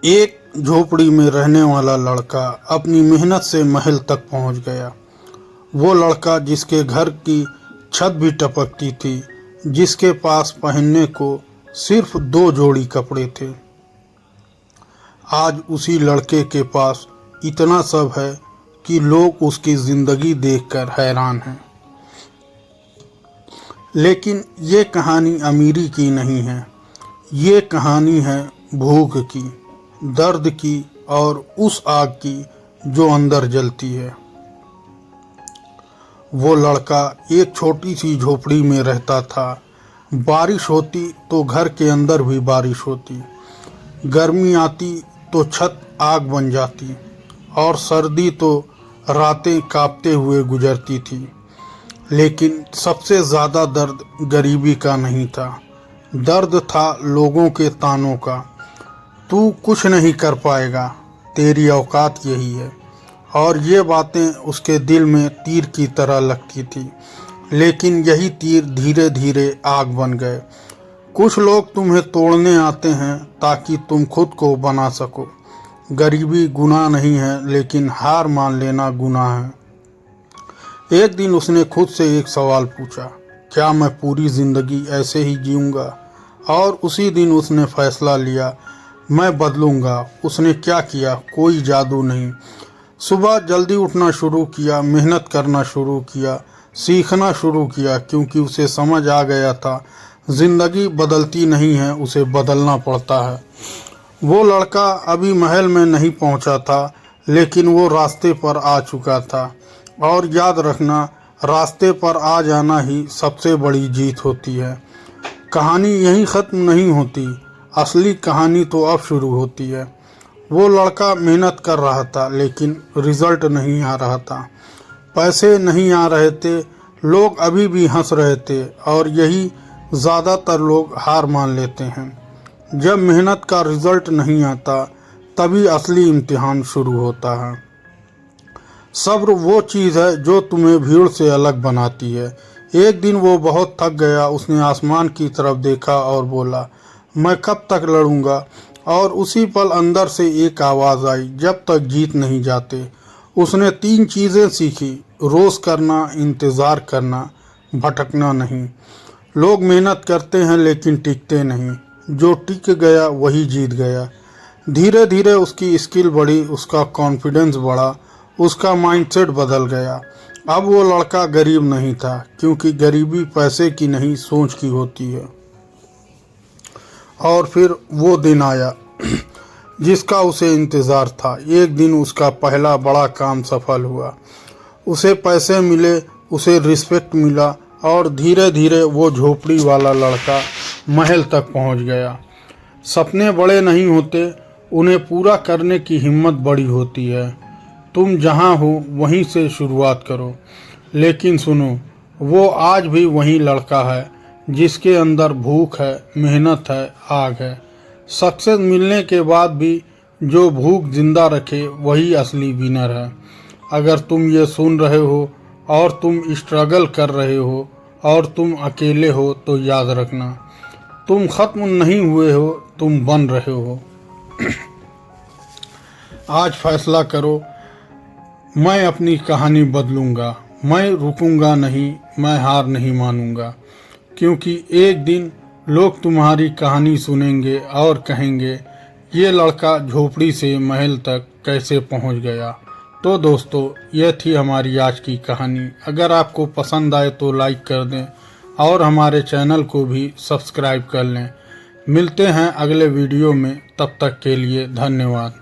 एक झोपड़ी में रहने वाला लड़का अपनी मेहनत से महल तक पहुंच गया। वो लड़का जिसके घर की छत भी टपकती थी, जिसके पास पहनने को सिर्फ 2 जोड़ी कपड़े थे, आज उसी लड़के के पास इतना सब है कि लोग उसकी जिंदगी देखकर हैरान हैं। लेकिन ये कहानी अमीरी की नहीं है, ये कहानी है भूख की, दर्द की और उस आग की जो अंदर जलती है। वो लड़का एक छोटी सी झोपड़ी में रहता था। बारिश होती तो घर के अंदर भी बारिश होती, गर्मी आती तो छत आग बन जाती और सर्दी तो रातें कांपते हुए गुजरती थी। लेकिन सबसे ज़्यादा दर्द गरीबी का नहीं था, दर्द था लोगों के तानों का। तू कुछ नहीं कर पाएगा, तेरी औकात यही है। और ये बातें उसके दिल में तीर की तरह लगती थी। लेकिन यही तीर धीरे धीरे आग बन गए। कुछ लोग तुम्हें तोड़ने आते हैं ताकि तुम खुद को बना सको। गरीबी गुनाह नहीं है, लेकिन हार मान लेना गुनाह है। एक दिन उसने खुद से एक सवाल पूछा, क्या मैं पूरी ज़िंदगी ऐसे ही जीऊँगा? और उसी दिन उसने फैसला लिया, मैं बदलूँगा। उसने क्या किया? कोई जादू नहीं। सुबह जल्दी उठना शुरू किया, मेहनत करना शुरू किया, सीखना शुरू किया, क्योंकि उसे समझ आ गया था ज़िंदगी बदलती नहीं है, उसे बदलना पड़ता है। वो लड़का अभी महल में नहीं पहुंचा था, लेकिन वो रास्ते पर आ चुका था। और याद रखना, रास्ते पर आ जाना ही सबसे बड़ी जीत होती है। कहानी यहीं ख़त्म नहीं होती, असली कहानी तो अब शुरू होती है। वो लड़का मेहनत कर रहा था, लेकिन रिज़ल्ट नहीं आ रहा था। पैसे नहीं आ रहे थे, लोग अभी भी हंस रहे थे, और यही ज़्यादातर लोग हार मान लेते हैं। जब मेहनत का रिज़ल्ट नहीं आता, तभी असली इम्तिहान शुरू होता है। सब्र वो चीज़ है जो तुम्हें भीड़ से अलग बनाती है। एक दिन वो बहुत थक गया, उसने आसमान की तरफ देखा और बोला, मैं कब तक लड़ूंगा? और उसी पल अंदर से एक आवाज़ आई, जब तक जीत नहीं जाते। उसने 3 चीज़ें सीखी, रोज़ करना, इंतज़ार करना, भटकना नहीं। लोग मेहनत करते हैं लेकिन टिकते नहीं, जो टिक गया वही जीत गया। धीरे धीरे उसकी स्किल बढ़ी, उसका कॉन्फिडेंस बढ़ा, उसका माइंडसेट बदल गया। अब वो लड़का गरीब नहीं था, क्योंकि गरीबी पैसे की नहीं, सोच की होती है। और फिर वो दिन आया जिसका उसे इंतज़ार था। एक दिन उसका पहला बड़ा काम सफल हुआ। उसे पैसे मिले, उसे रिस्पेक्ट मिला, और धीरे धीरे वो झोपड़ी वाला लड़का महल तक पहुंच गया। सपने बड़े नहीं होते, उन्हें पूरा करने की हिम्मत बड़ी होती है। तुम जहां हो वहीं से शुरुआत करो। लेकिन सुनो, वो आज भी वही लड़का है जिसके अंदर भूख है, मेहनत है, आग है। सक्सेस मिलने के बाद भी जो भूख जिंदा रखे, वही असली विनर है। अगर तुम ये सुन रहे हो और तुम स्ट्रगल कर रहे हो और तुम अकेले हो, तो याद रखना, तुम ख़त्म नहीं हुए हो, तुम बन रहे हो। आज फैसला करो, मैं अपनी कहानी बदलूंगा, मैं रुकूंगा नहीं, मैं हार नहीं मानूंगा। क्योंकि एक दिन लोग तुम्हारी कहानी सुनेंगे और कहेंगे, ये लड़का झोपड़ी से महल तक कैसे पहुंच गया। तो दोस्तों, यह थी हमारी आज की कहानी। अगर आपको पसंद आए तो लाइक कर दें और हमारे चैनल को भी सब्सक्राइब कर लें। मिलते हैं अगले वीडियो में, तब तक के लिए धन्यवाद।